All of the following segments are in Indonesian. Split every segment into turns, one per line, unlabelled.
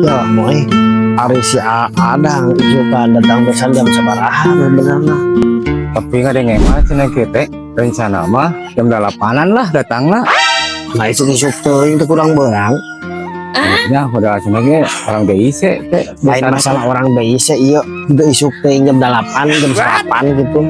Ya moy hari si Adang juga datang pesan jam sabaraha benerna.
Tapi nggak ada ngemat cina kita rencana mah jam 8-an lah datang lah.
Nah isuk-isuk teuing teu kurang beurang.
Ya udah cina ge orang DIC teh.
Lain masalah orang BIC iya teu isuk teuing jam 8 jam 8 gitu.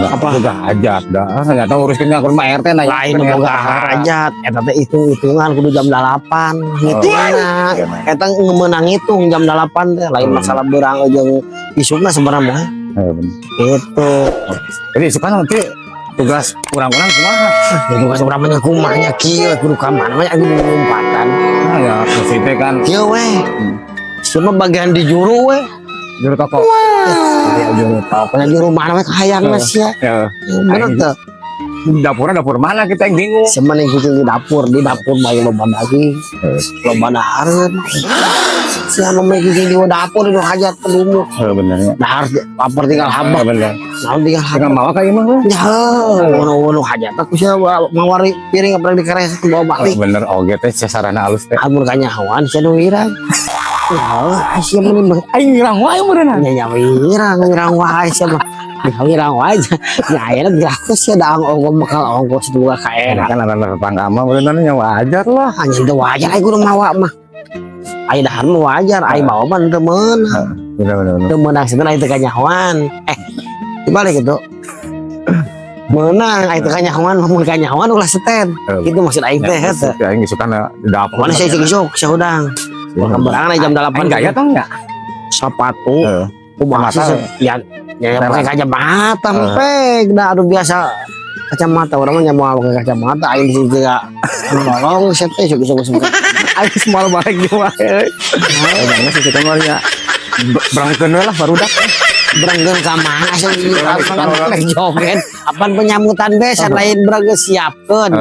Apa juga hajat dah ternyata urusnya ke rumah RT nanya
Lain boga hajat eta teh hitung-hitungan kudu jam 8 ngitungna. Eta ngeunang ngitung jam 8 teh lain masalah beurang jeung isukna sebenarnya mah. Gitu.
Jadi sekarang nanti tugas kurang-kurang kumaha?
Tugas urang mah kumanya kieu kudu ka mana mah anu lompatan.
Nah ya maksudnya kan
Kieu we. Semua bagian di juru we.
juru toko.
Ya juru pokoknya juru mana we kahayangna sia.
Ya.
Bener teh.
Dapur mana kita yang bingung.
Semen yang kucing di dapur bae loba daging. Loba dahareun. Sia mah kucing di dapur itu hajat kedumuk.
Benernya.
Dahar lapar tinggal habak.
Bener.
Naon tinggal habak.
Dengan bawa kayak mah.
Ya, wono-wono hajat aku sia mawari piring aprek dikeres bawa balik.
Bener oge teh sarana alus teh.
Amun kanyahoan sia nu wirang. Oh, sia mah
Aing ngirang wae meureunna.
nya wirang wae sia mah. Wirang wae. Ya ayeuna gratis sia da ongkos dua ka era.
Kan ada tetangga mah meureunna nya wajar lah.
Hanya itu wajar ayo kudu mawa mah. Ayo dahar mah wajar, ayo bawa mah teu meunang.
Bener.
Teu meunang sebenarnya teu kanyahoan. Dibalik itu. Meunang aya teu kanyahoan, mun kanyahoan ulah seten. Kitu maksud aing teh eta.
Aing suka na dapur.
Mana saya isuk sia udang. Kembarangan jam 8
gaya tong nya.
Sepatu. Kumaha
Kacamata.
sih? Ya pakai kacamata mempeg. Da aduh biasa kacamata urang mah nya moal pakai kacamata aing di situ ya. Nolong sia teh isuk-isuk.
Aing semal balik di wae. Jangan sih kita mah nya. Berangkeun lah barudak.
Berangkeun ka mana sih? Joget. Apaan penyambutan besan lain berangkeun siapkeun.